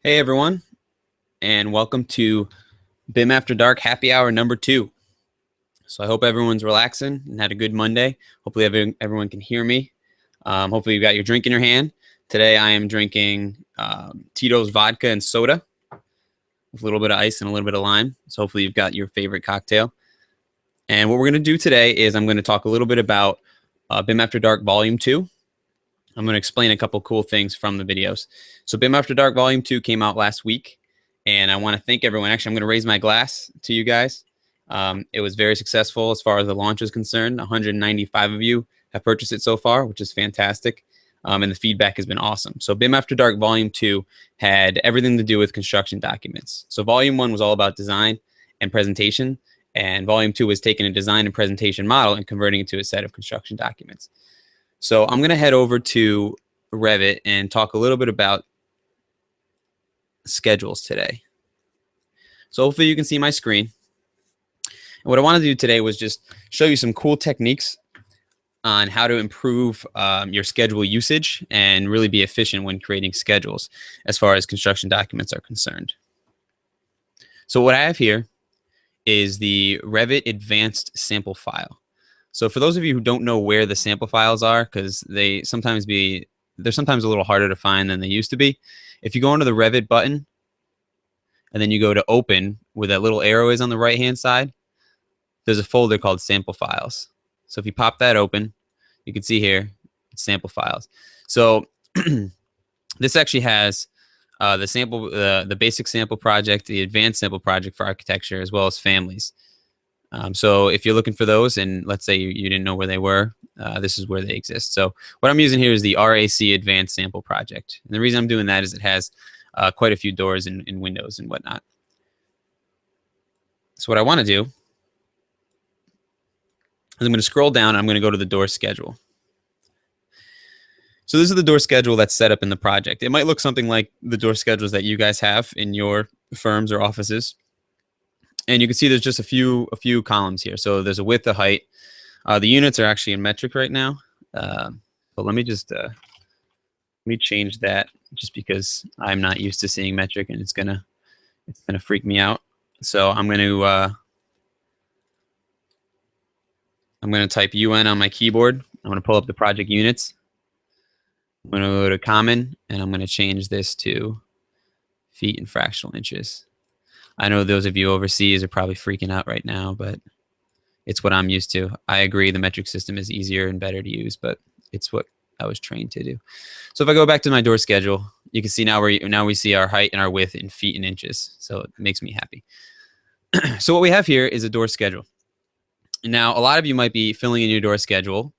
Hey everyone, and welcome to BIM After Dark Happy Hour number 2. So I hope everyone's relaxing and had a good Monday. Hopefully everyone can hear me. Hopefully you've got your drink in your hand. Today I am drinking Tito's vodka and soda with a little bit of ice and a little bit of lime. So hopefully you've got your favorite cocktail. And what we're going to do today is I'm going to talk a little bit about BIM After Dark Volume 2. I'm going to explain a couple cool things from the videos. So BIM After Dark Volume 2 came out last week, and I want to thank everyone. Actually, I'm going to raise my glass to you guys. It was very successful as far as the launch is concerned. 195 of you have purchased it so far, which is fantastic, and the feedback has been awesome. So BIM After Dark Volume 2 had everything to do with construction documents. So Volume 1 was all about design and presentation, and Volume 2 was taking a design and presentation model and converting it to a set of construction documents. So I'm going to head over to Revit and talk a little bit about schedules today. So hopefully you can see my screen. And what I want to do today was just show you some cool techniques on how to improve your schedule usage and really be efficient when creating schedules as far as construction documents are concerned. So what I have here is the Revit Advanced Sample File. So for those of you who don't know where the sample files are, because they're sometimes a little harder to find than they used to be. If you go into the Revit button and then you go to open where that little arrow is on the right hand side, there's a folder called sample files. So if you pop that open, you can see here it's sample files. So this actually has the basic sample project, the advanced sample project for architecture, as well as families. So if you're looking for those, and let's say you didn't know where they were, this is where they exist. So what I'm using here is the RAC Advanced Sample Project. And the reason I'm doing that is it has quite a few doors and windows and whatnot. So what I want to do is I'm going to scroll down and I'm going to go to the door schedule. So this is the door schedule that's set up in the project. It might look something like the door schedules that you guys have in your firms or offices. And you can see there's just a few columns here. So there's a width, a height. The units are actually in metric right now. But let me just change that just because I'm not used to seeing metric and it's gonna freak me out. So I'm gonna type UN on my keyboard. I'm gonna pull up the project units. I'm gonna go to common and I'm gonna change this to feet and fractional inches. I know those of you overseas are probably freaking out right now, but it's what I'm used to. I agree the metric system is easier and better to use, but it's what I was trained to do. So if I go back to my door schedule, you can see now we see our height and our width in feet and inches. So it makes me happy. So what we have here is a door schedule. Now, a lot of you might be filling in your door schedule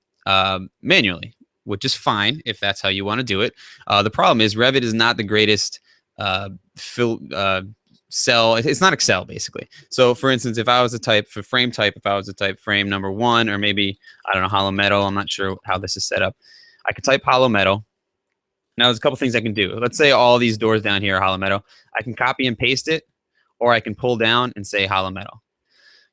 manually, which is fine if that's how you want to do it. The problem is Revit is not the greatest cell. It's not Excel, basically. So for instance, if I was to type for frame type, if I was to type frame number 1, or maybe, I don't know, hollow metal, I'm not sure how this is set up. I could type hollow metal. Now there's a couple things I can do. Let's say all these doors down here are hollow metal. I can copy and paste it, or I can pull down and say hollow metal.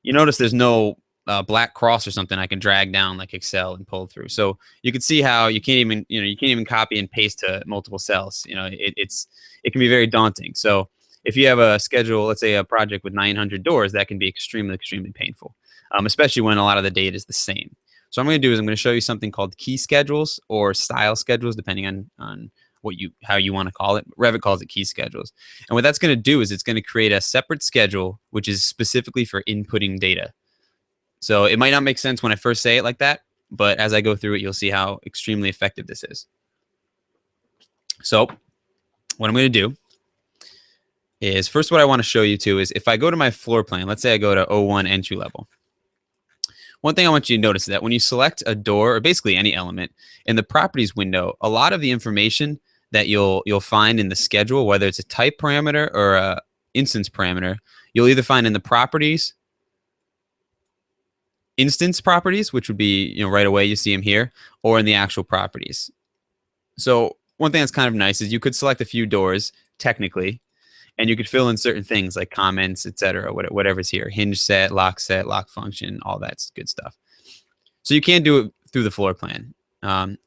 You notice there's no black cross or something I can drag down like Excel and pull through. So you can see how you can't even copy and paste to multiple cells. It can be very daunting. So if you have a schedule, let's say a project with 900 doors, that can be extremely, extremely painful, especially when a lot of the data is the same. So what I'm going to do is I'm going to show you something called key schedules or style schedules, depending on how you want to call it. Revit calls it key schedules. And what that's going to do is it's going to create a separate schedule, which is specifically for inputting data. So it might not make sense when I first say it like that, but as I go through it, you'll see how extremely effective this is. So what I'm going to do is first what I want to show you too is if I go to my floor plan, let's say I go to 01 entry level. One thing I want you to notice is that when you select a door or basically any element in the properties window, a lot of the information that you'll find in the schedule, whether it's a type parameter or a instance parameter, you'll either find in the properties, instance properties, which would be right away you see them here, or in the actual properties. So one thing that's kind of nice is you could select a few doors technically, and you could fill in certain things like comments, etc., whatever's here, hinge set, lock function, all that good stuff. So you can do it through the floor plan.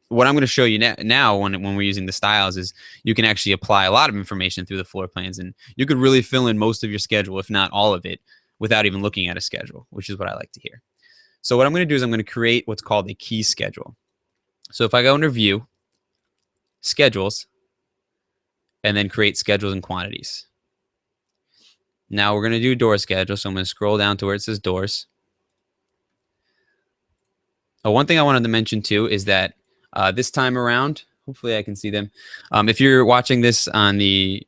What I'm going to show you now when we're using the styles is you can actually apply a lot of information through the floor plans, and you could really fill in most of your schedule, if not all of it, without even looking at a schedule, which is what I like to hear. So what I'm going to do is I'm going to create what's called a key schedule. So if I go under View, Schedules, and then create schedules and quantities. Now we're going to do door schedule, so I'm going to scroll down to where it says doors. One thing I wanted to mention too is that this time around, hopefully I can see them. If you're watching this on the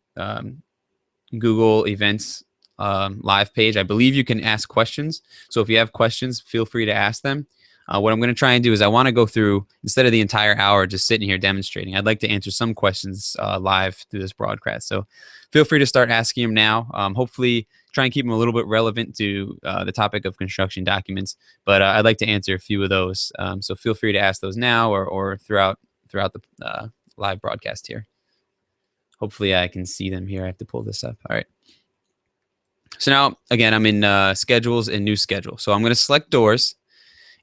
Google Events live page, I believe you can ask questions. So if you have questions, feel free to ask them. What I'm going to try and do is I want to go through, instead of the entire hour just sitting here demonstrating, I'd like to answer some questions live through this broadcast. So feel free to start asking them now. Hopefully try and keep them a little bit relevant to the topic of construction documents, but I'd like to answer a few of those. So feel free to ask those now or throughout the live broadcast here. Hopefully I can see them here. I have to pull this up. All right. So now, again, I'm in schedules and new schedule. So I'm going to select doors.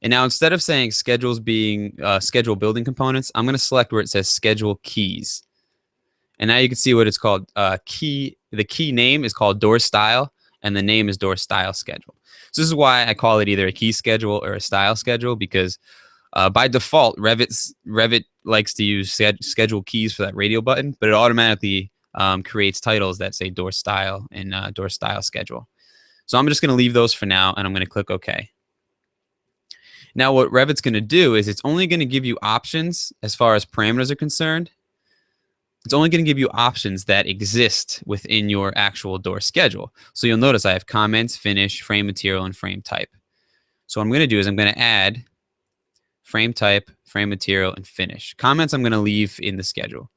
And now instead of saying schedules being schedule building components, I'm going to select where it says schedule keys. And now you can see what it's called. The key name is called door style, and the name is door style schedule. So this is why I call it either a key schedule or a style schedule, because by default, Revit likes to use schedule keys for that radial button, but it automatically creates titles that say door style and door style schedule. So I'm just going to leave those for now, and I'm going to click OK. Now what Revit's going to do is it's only going to give you options as far as parameters are concerned. It's only going to give you options that exist within your actual door schedule. So you'll notice I have comments, finish, frame material, and frame type. So what I'm going to do is I'm going to add frame type, frame material, and finish. Comments I'm going to leave in the schedule.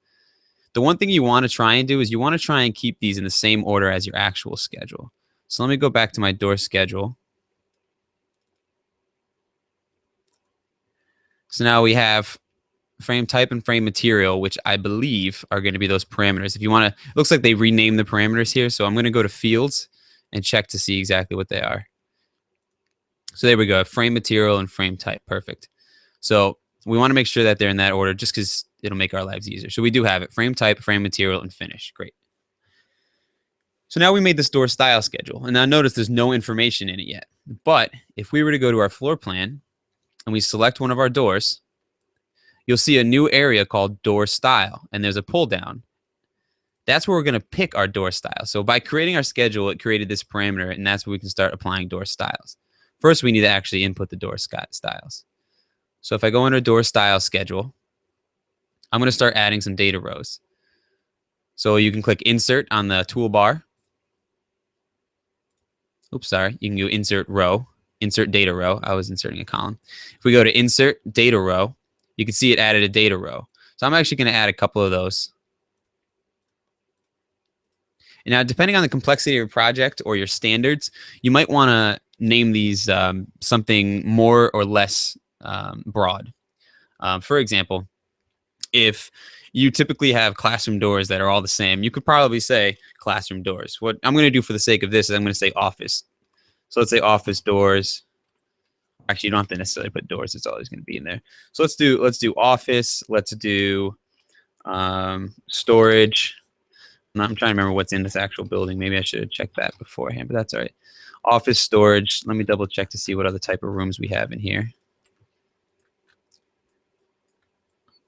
The one thing you want to try and do is you want to try and keep these in the same order as your actual schedule. So let me go back to my door schedule. So now we have frame type and frame material, which I believe are going to be those parameters. If you want to, it looks like they renamed the parameters here. So I'm going to go to fields and check to see exactly what they are. So there we go, frame material and frame type. Perfect. So we want to make sure that they're in that order just because it'll make our lives easier. So we do have it, frame type, frame material, and finish. Great. So now we made this door style schedule. And now notice there's no information in it yet. But if we were to go to our floor plan and we select one of our doors, you'll see a new area called door style, and there's a pull down. That's where we're going to pick our door style. So by creating our schedule, it created this parameter, and that's where we can start applying door styles. First, we need to actually input the door styles. So if I go under door style schedule, I'm going to start adding some data rows. So you can click insert on the toolbar. Oops, sorry. You can do insert row, insert data row. I was inserting a column. If we go to insert data row, you can see it added a data row. So I'm actually going to add a couple of those. And now, depending on the complexity of your project or your standards, you might want to name these something more or less broad. For example, if you typically have classroom doors that are all the same, you could probably say classroom doors. What I'm going to do for the sake of this is I'm going to say office. So let's say office doors. Actually, you don't have to necessarily put doors. It's always going to be in there. So let's do office. Let's do storage. I'm trying to remember what's in this actual building. Maybe I should have checked that beforehand, but that's all right. Office storage. Let me double check to see what other type of rooms we have in here.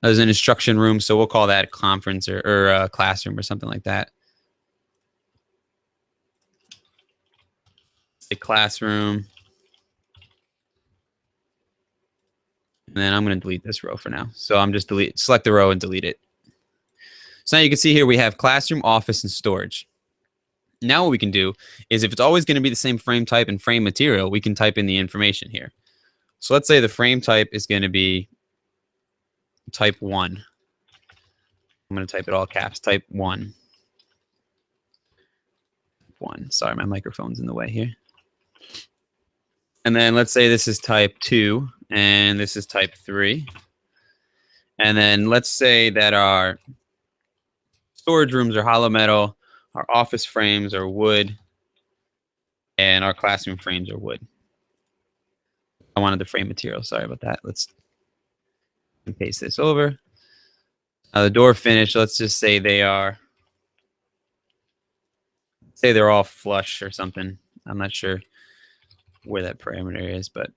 There's an instruction room, so we'll call that a conference or a classroom or something like that. A classroom. And then I'm going to delete this row for now. So I'm just select the row and delete it. So now you can see here we have classroom, office, and storage. Now what we can do is if it's always going to be the same frame type and frame material, we can type in the information here. So let's say the frame type is going to be type 1. I'm going to type it all caps, type 1. 1. Sorry, my microphone's in the way here. And then let's say this is type 2 and this is type 3. And then let's say that our storage rooms are hollow metal, our office frames are wood, and our classroom frames are wood. I wanted the frame material. Sorry about that. Let's and paste this over. Now the door finish, let's just say they're all flush or something. I'm not sure where that parameter is, but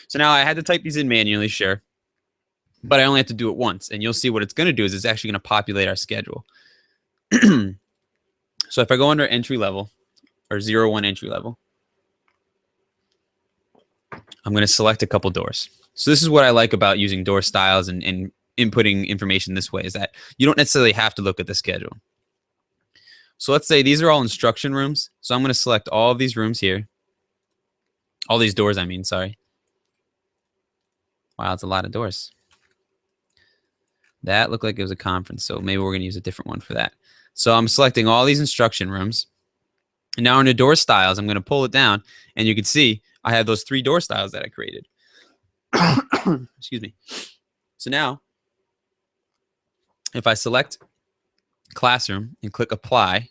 so now I had to type these in manually, sure, but I only have to do it once, and you'll see what it's going to do is it's actually going to populate our schedule. So if I go under entry level or 0-1 entry level, I'm going to select a couple doors. So this is what I like about using door styles and inputting information this way, is that you don't necessarily have to look at the schedule. So let's say these are all instruction rooms. So I'm going to select all of these rooms here. All these doors, I mean, sorry. Wow, it's a lot of doors. That looked like it was a conference, so maybe we're going to use a different one for that. So I'm selecting all these instruction rooms. And now under door styles, I'm going to pull it down, and you can see I have those 3 door styles that I created. Excuse me. So now, if I select classroom and click apply,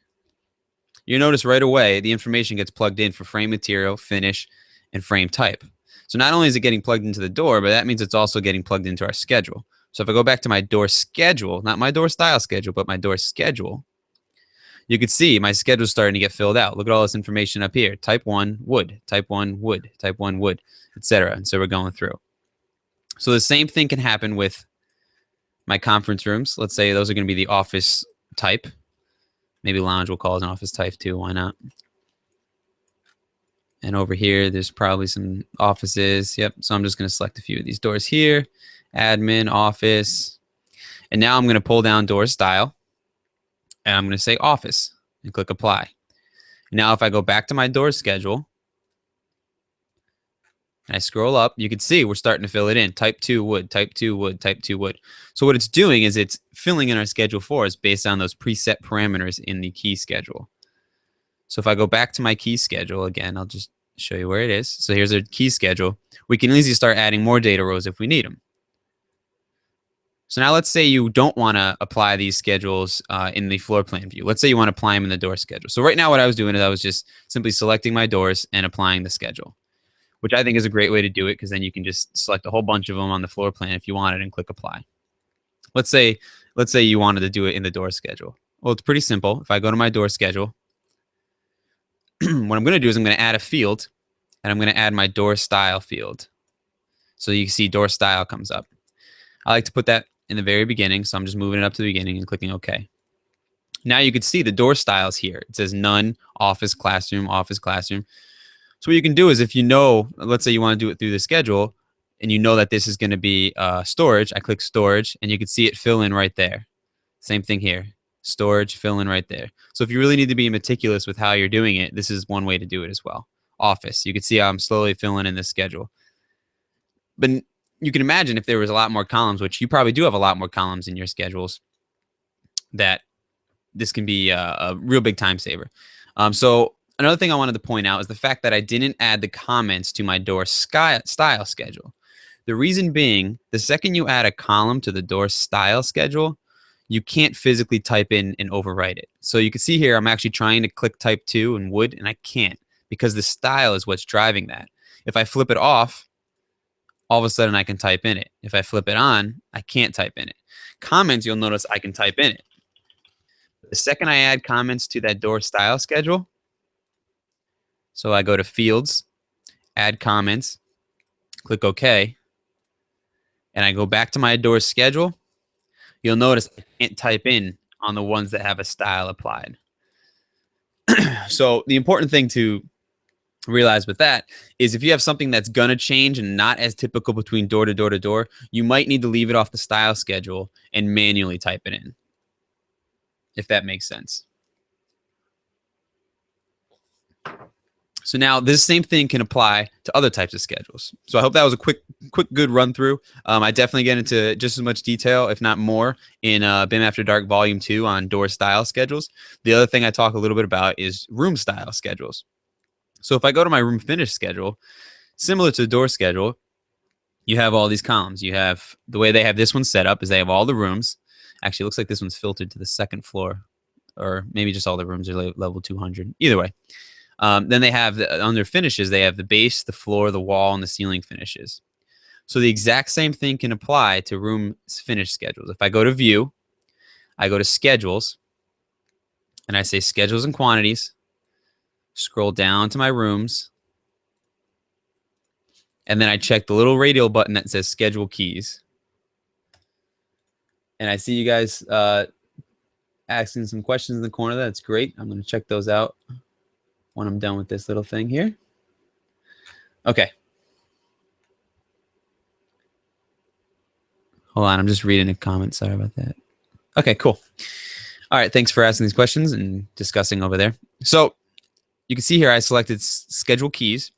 you notice right away the information gets plugged in for frame material, finish, and frame type. So not only is it getting plugged into the door, but that means it's also getting plugged into our schedule. So if I go back to my door schedule, not my door style schedule, but my door schedule, you can see my schedule is starting to get filled out. Look at all this information up here. Type 1, wood, type 1, wood, type 1, wood, etc. And so we're going through. So the same thing can happen with my conference rooms. Let's say those are going to be the office type. Maybe lounge we'll call it an office type too. Why not? And over here, there's probably some offices. Yep. So I'm just going to select a few of these doors here. Admin, office. And now I'm going to pull down door style. And I'm going to say office and click apply. Now if I go back to my door schedule and I scroll up, you can see we're starting to fill it in. Type 2 wood, type 2 wood, type 2 wood. So what it's doing is it's filling in our schedule for us based on those preset parameters in the key schedule. So if I go back to my key schedule, again, I'll just show you where it is. So here's our key schedule. We can easily start adding more data rows if we need them. So now let's say you don't want to apply these schedules in the floor plan view. Let's say you want to apply them in the door schedule. So right now what I was doing is I was just simply selecting my doors and applying the schedule, which I think is a great way to do it because then you can just select a whole bunch of them on the floor plan if you wanted and click apply. Let's say you wanted to do it in the door schedule. Well, it's pretty simple. If I go to my door schedule, what I'm going to do is I'm going to add a field, and I'm going to add my door style field. So you can see door style comes up. I like to put that in the very beginning, so I'm just moving it up to the beginning and clicking OK. Now you can see the door styles here. It says none, office, classroom, office, classroom. So what you can do is if you know, let's say you want to do it through the schedule, and you know that this is going to be storage, I click storage, and you can see it fill in right there. Same thing here. Storage, fill in right there. So if you really need to be meticulous with how you're doing it, this is one way to do it as well. Office, you can see how I'm slowly filling in this schedule. But you can imagine if there was a lot more columns, which you probably do have a lot more columns in your schedules, that this can be a real big time saver. So another thing I wanted to point out is the fact that I didn't add the comments to my door style schedule. The reason being, the second you add a column to the door style schedule, you can't physically type in and overwrite it. So you can see here, I'm actually trying to click type 2 and wood, and I can't because the style is what's driving that. If I flip it off, all of a sudden I can type in it. If I flip it on, I can't type in it. Comments, you'll notice I can type in it. The second I add comments to that door style schedule, so I go to fields, add comments, click OK, and I go back to my door schedule, you'll notice I can't type in on the ones that have a style applied. So the important thing to realize with that is if you have something that's going to change and not as typical between door to door to door, you might need to leave it off the style schedule and manually type it in, if that makes sense. So now this same thing can apply to other types of schedules. So I hope that was a quick, good run through. I definitely get into just as much detail, if not more, in BIM After Dark Volume 2 on door style schedules. The other thing I talk a little bit about is room style schedules. So if I go to my room finish schedule, similar to the door schedule, you have all these columns. You have, the way they have this one set up is they have all the rooms. Actually, it looks like this one's filtered to the second floor, or maybe just all the rooms are level 200. Either way. Then they have, under finishes, they have the base, the floor, the wall, and the ceiling finishes. So the exact same thing can apply to room finish schedules. If I go to view, I go to schedules, and I say schedules and quantities, scroll down to my rooms, and then I check the little radial button that says schedule keys. And I see you guys asking some questions in the corner. That's great. I'm going to check those out when I'm done with this little thing here. Okay. Hold on. I'm just reading a comment. Sorry about that. Okay, cool. All right. Thanks for asking these questions and discussing over there. So you can see here I selected schedule keys.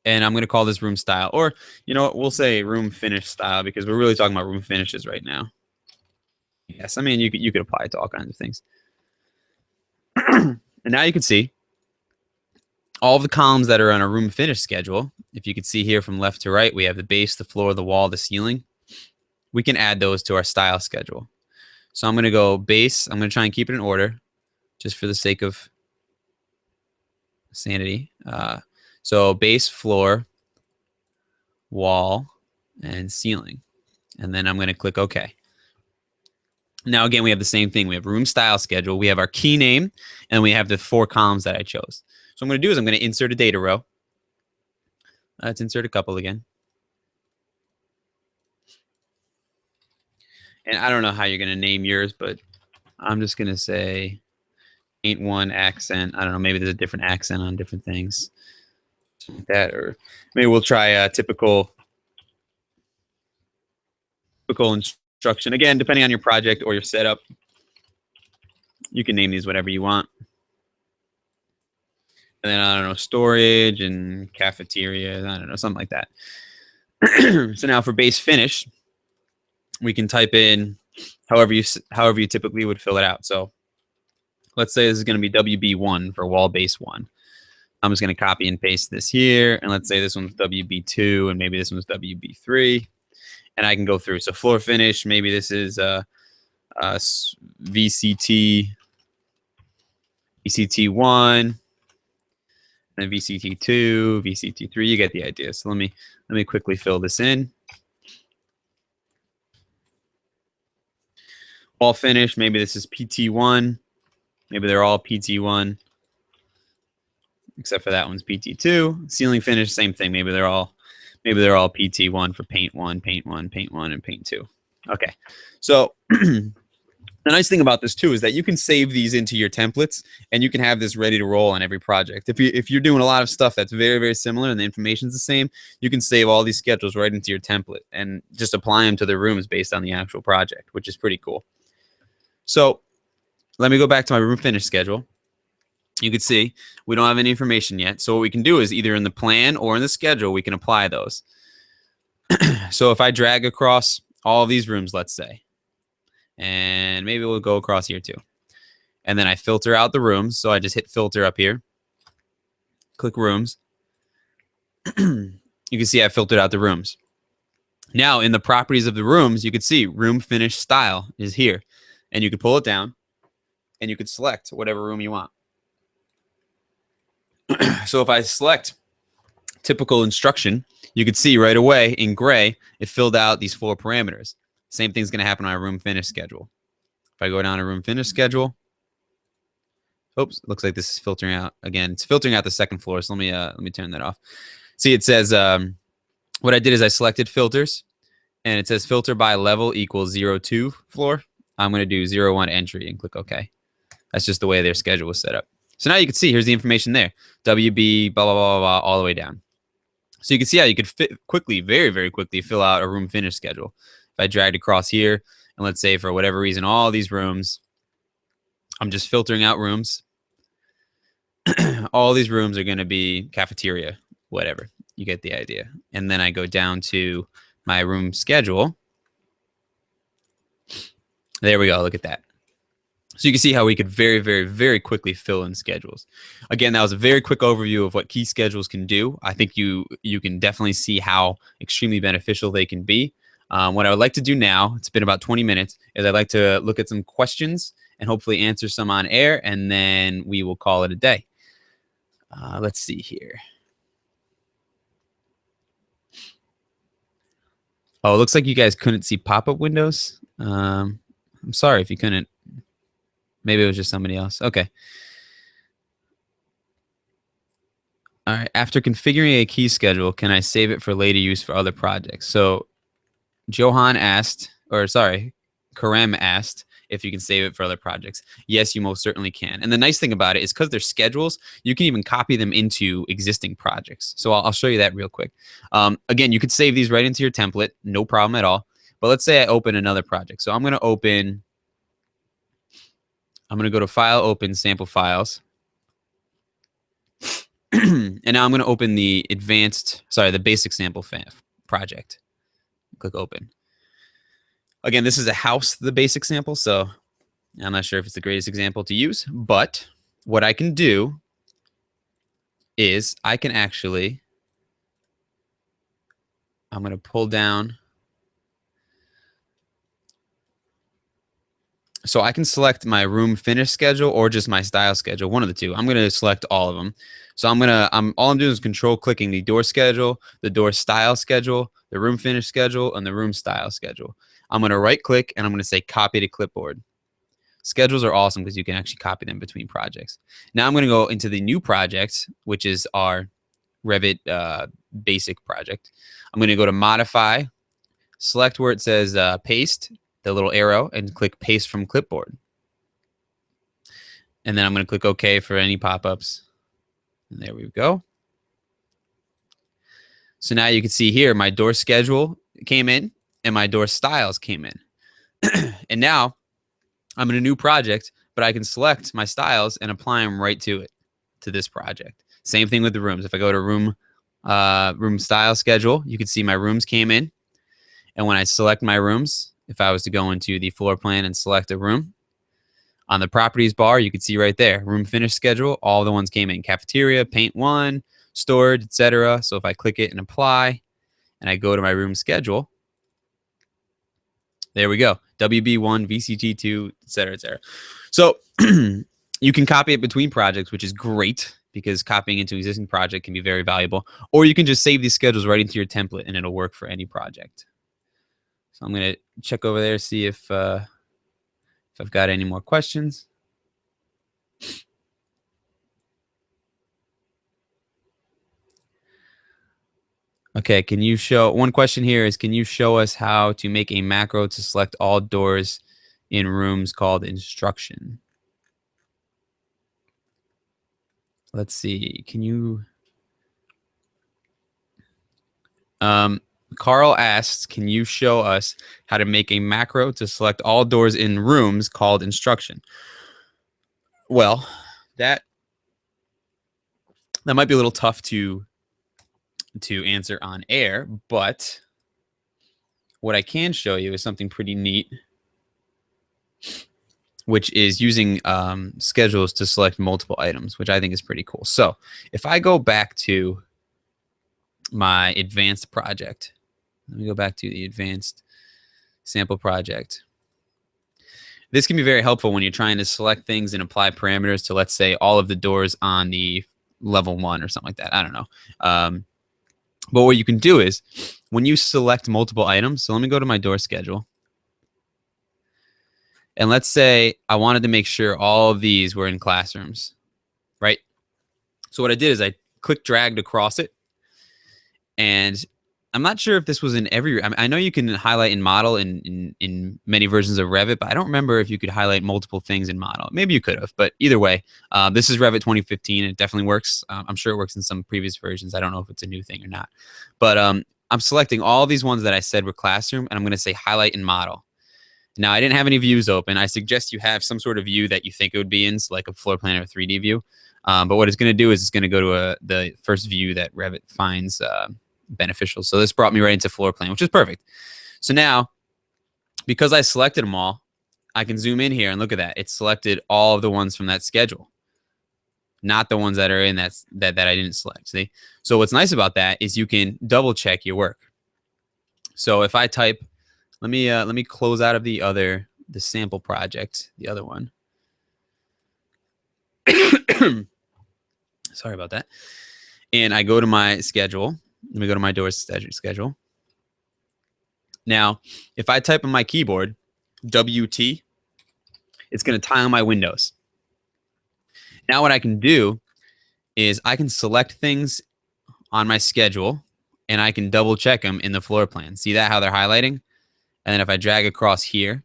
And I'm going to call this room style. Or, you know what, we'll say room finish style because we're really talking about room finishes right now. Yes, I mean, you could apply it to all kinds of things. And now you can see all of the columns that are on a room finish schedule. If you can see here from left to right, we have the base, the floor, the wall, the ceiling. We can add those to our style schedule. So I'm going to go base. I'm going to try and keep it in order just for the sake of sanity. So base, floor, wall, and ceiling. And then I'm going to click OK. Now, again, we have the same thing. We have room style schedule. We have our key name, and we have the 4 columns that I chose. So what I'm going to do is I'm going to insert a data row. Let's insert a couple again. And I don't know how you're going to name yours, but I'm just going to say ain't one accent. I don't know. Maybe there's a different accent on different things. Like that, or maybe we'll try a typical instruction. Again, depending on your project or your setup, you can name these whatever you want. And then, I don't know, storage and cafeteria, I don't know, something like that. So now for base finish, we can type in however you typically would fill it out. So let's say this is going to be WB1 for wall base 1. I'm just going to copy and paste this here. And let's say this one's WB2 and maybe this one's WB3. And I can go through. So floor finish, maybe this is VCT, VCT1, and VCT2, VCT3. You get the idea. So let me quickly fill this in. Wall finish, maybe this is PT1. Maybe they're all PT1, except for that one's PT2. Ceiling finish, same thing. Maybe they're all PT1 for paint 1, paint 1, paint 1, and paint 2. Okay, so the nice thing about this too is that you can save these into your templates, and you can have this ready to roll on every project. If you're doing a lot of stuff that's very, very similar and the information's the same, you can save all these schedules right into your template and just apply them to the rooms based on the actual project, which is pretty cool. So let me go back to my room finish schedule. You can see we don't have any information yet. So what we can do is either in the plan or in the schedule, we can apply those. So if I drag across all of these rooms, let's say, and maybe we'll go across here too. And then I filter out the rooms. So I just hit filter up here, click rooms. You can see I filtered out the rooms. Now in the properties of the rooms, you can see room finish style is here. And you can pull it down and you could select whatever room you want. So if I select typical instruction, you could see right away in gray, it filled out these 4 parameters. Same thing's going to happen on our room finish schedule. If I go down to room finish schedule, oops, looks like this is filtering out again. It's filtering out the second floor. So let me turn that off. See, it says what I did is I selected filters, and it says filter by level equals 0-2 floor. I'm going to do 0-1 entry and click OK. That's just the way their schedule was set up. So now you can see here's the information there. WB, blah, blah, blah, blah, all the way down. So you can see how you could quickly, very, very quickly fill out a room finish schedule. If I dragged across here, and let's say for whatever reason, all these rooms, I'm just filtering out rooms. All these rooms are going to be cafeteria, whatever. You get the idea. And then I go down to my room schedule. There we go. Look at that. So you can see how we could very, very, very quickly fill in schedules. Again, that was a very quick overview of what key schedules can do. I think you can definitely see how extremely beneficial they can be. What I would like to do now, it's been about 20 minutes, is I'd like to look at some questions and hopefully answer some on air, and then we will call it a day. Let's see here. Oh, it looks like you guys couldn't see pop-up windows. I'm sorry if you couldn't. Maybe it was just somebody else. Okay. All right. After configuring a key schedule, can I save it for later use for other projects? So Johan asked, or sorry, Karem asked if you can save it for other projects. Yes, you most certainly can. And the nice thing about it is because they're schedules, you can even copy them into existing projects. So I'll show you that real quick. Again, you could save these right into your template, no problem at all. But let's say I open another project. So I'm going to go to File, Open, Sample Files. And now I'm going to open the basic sample project. Click Open. Again, this is a house, the basic sample, so I'm not sure if it's the greatest example to use, but what I can do is I can actually, I'm going to pull down. So I can select my room finish schedule or just my style schedule, one of the two. I'm going to select all of them. So all I'm doing is control clicking the door schedule, the door style schedule, the room finish schedule, and the room style schedule. I'm going to right click and I'm going to say copy to clipboard. Schedules are awesome because you can actually copy them between projects. Now I'm going to go into the new project, which is our Revit basic project. I'm going to go to modify, select where it says paste, the little arrow, and click paste from clipboard. And then I'm going to click OK for any pop-ups. And there we go. So now you can see here my door schedule came in and my door styles came in. And now I'm in a new project, but I can select my styles and apply them right to it, to this project. Same thing with the rooms. If I go to room style schedule, you can see my rooms came in. And when I select my rooms, if I was to go into the floor plan and select a room, on the properties bar, you can see right there, room finish schedule, all the ones came in. Cafeteria, paint one, storage, etc. So if I click it and apply, and I go to my room schedule, there we go. WB1, VCT2, etc., etc. So you can copy it between projects, which is great because copying into an existing project can be very valuable. Or you can just save these schedules right into your template, and it'll work for any project. So I'm going to check over there, see if I've got any more questions. Okay, one question here is, can you show us how to make a macro to select all doors in rooms called instruction? Let's see, can you... Carl asks, can you show us how to make a macro to select all doors in rooms called instruction? Well, that might be a little tough to answer on air, but what I can show you is something pretty neat, which is using schedules to select multiple items, which I think is pretty cool. So if I go back to my advanced project, let me go back to the advanced sample project. This can be very helpful when you're trying to select things and apply parameters to, let's say, all of the doors on the level 1 or something like that. I don't know. But what you can do is when you select multiple items, so let me go to my door schedule. And let's say I wanted to make sure all of these were in classrooms, right? So what I did is I dragged across it. And I'm not sure if this was in every... I know you can highlight in model in many versions of Revit, but I don't remember if you could highlight multiple things in model. Maybe you could have, but either way, this is Revit 2015. And it definitely works. I'm sure it works in some previous versions. I don't know if it's a new thing or not. But I'm selecting all these ones that I said were classroom, and I'm going to say highlight in model. Now, I didn't have any views open. I suggest you have some sort of view that you think it would be in, so like a floor plan or a 3D view. But what it's going to do is it's going to go to the first view that Revit finds beneficial. So this brought me right into floor plan, which is perfect. So now, because I selected them all, I can zoom in here and look at that. It selected all of the ones from that schedule, not the ones that are in that I didn't select. See? So what's nice about that is you can double check your work. So if I type, let me close out of the sample project, the other one. Sorry about that. And I go to my schedule. Let me go to my door schedule. Now, if I type on my keyboard, WT, it's going to tile my windows. Now what I can do is I can select things on my schedule and I can double check them in the floor plan. See that, how they're highlighting? And then if I drag across here,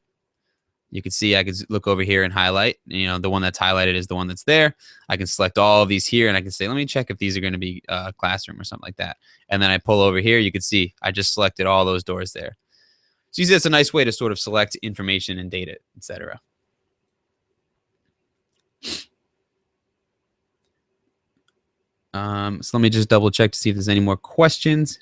you can see I could look over here and highlight. You know, the one that's highlighted is the one that's there. I can select all of these here and I can say, let me check if these are going to be a classroom or something like that. And then I pull over here, you can see I just selected all those doors there. So you see, that's a nice way to sort of select information and data, etc. So let me just double check to see if there's any more questions.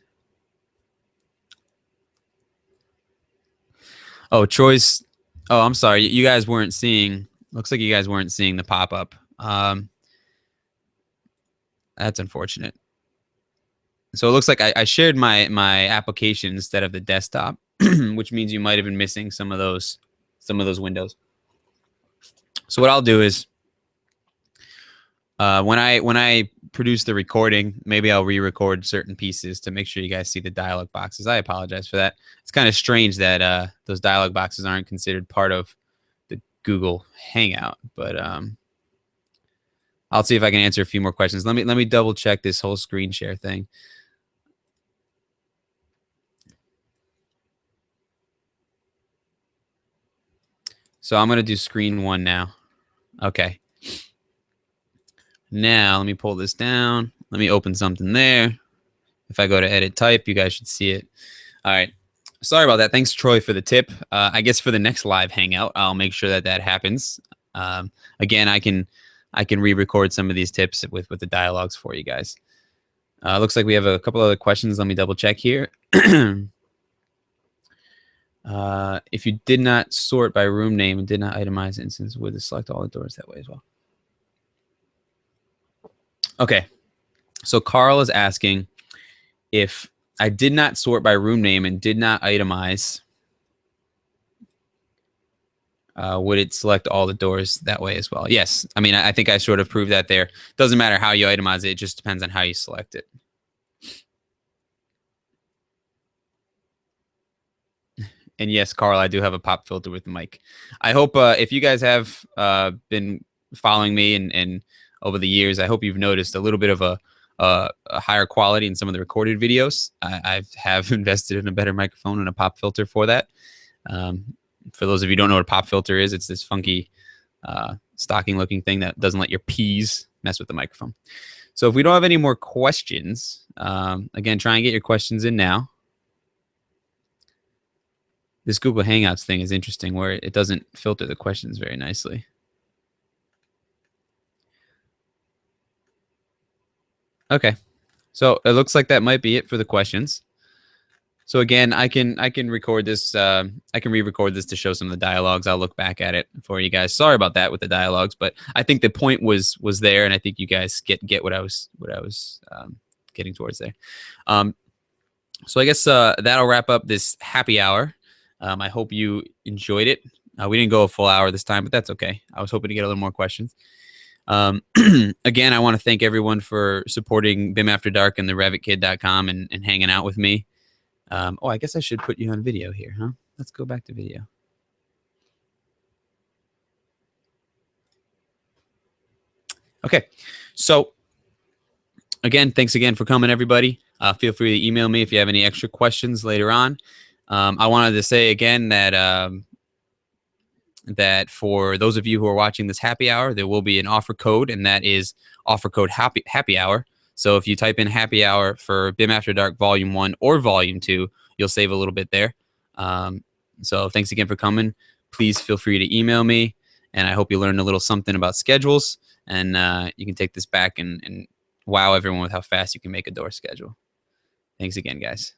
Oh, Troy's. Oh, I'm sorry. You guys weren't seeing. Looks like you guys weren't seeing the pop-up. That's unfortunate. So it looks like I shared my application instead of the desktop, which means you might have been missing some of those windows. So what I'll do is when I produce the recording, maybe I'll re-record certain pieces to make sure you guys see the dialog boxes. I apologize for that. It's kind of strange that those dialog boxes aren't considered part of the Google Hangout, but I'll see if I can answer a few more questions. Let me double check this whole screen share thing. So I'm gonna do screen 1 now. Okay. Now let me pull this down. Let me open something there. If I go to edit type, you guys should see it. All right. Sorry about that. Thanks, Troy, for the tip. I guess for the next live hangout, I'll make sure that happens. Again, I can re-record some of these tips with the dialogues for you guys. Looks like we have a couple other questions. Let me double check here. If you did not sort by room name and did not itemize instance, would it select all the doors that way as well? Okay. So Carl is asking if I did not sort by room name and did not itemize, would it select all the doors that way as well? Yes. I mean, I think I sort of proved that there. Doesn't matter how you itemize it. It just depends on how you select it. And yes, Carl, I do have a pop filter with the mic. I hope if you guys have been following me and over the years, I hope you've noticed a little bit of a higher quality in some of the recorded videos. I have invested in a better microphone and a pop filter for that. For those of you who don't know what a pop filter is, it's this funky stocking looking thing that doesn't let your P's mess with the microphone. So if we don't have any more questions, again, try and get your questions in now. This Google Hangouts thing is interesting where it doesn't filter the questions very nicely. Okay, so it looks like that might be it for the questions. So again, I can record this. I can re-record this to show some of the dialogues. I'll look back at it for you guys. Sorry about that with the dialogues, but I think the point was there, and I think you guys get what I was getting towards there. So I guess that'll wrap up this happy hour. I hope you enjoyed it. We didn't go a full hour this time, but that's okay. I was hoping to get a little more questions. Again, I want to thank everyone for supporting BIM After Dark and the RevitKid.com and hanging out with me. Oh, I guess I should put you on video here, huh? Let's go back to video. Okay, so again, thanks again for coming, everybody. Feel free to email me if you have any extra questions later on. I wanted to say again that that for those of you who are watching this happy hour, there will be an offer code, and that is offer code happy hour. So if you type in happy hour for BIM After Dark Volume 1 or Volume 2, you'll save a little bit there. So thanks again for coming. Please feel free to email me, and I hope you learned a little something about schedules, and you can take this back and wow everyone with how fast you can make a door schedule. Thanks again, guys.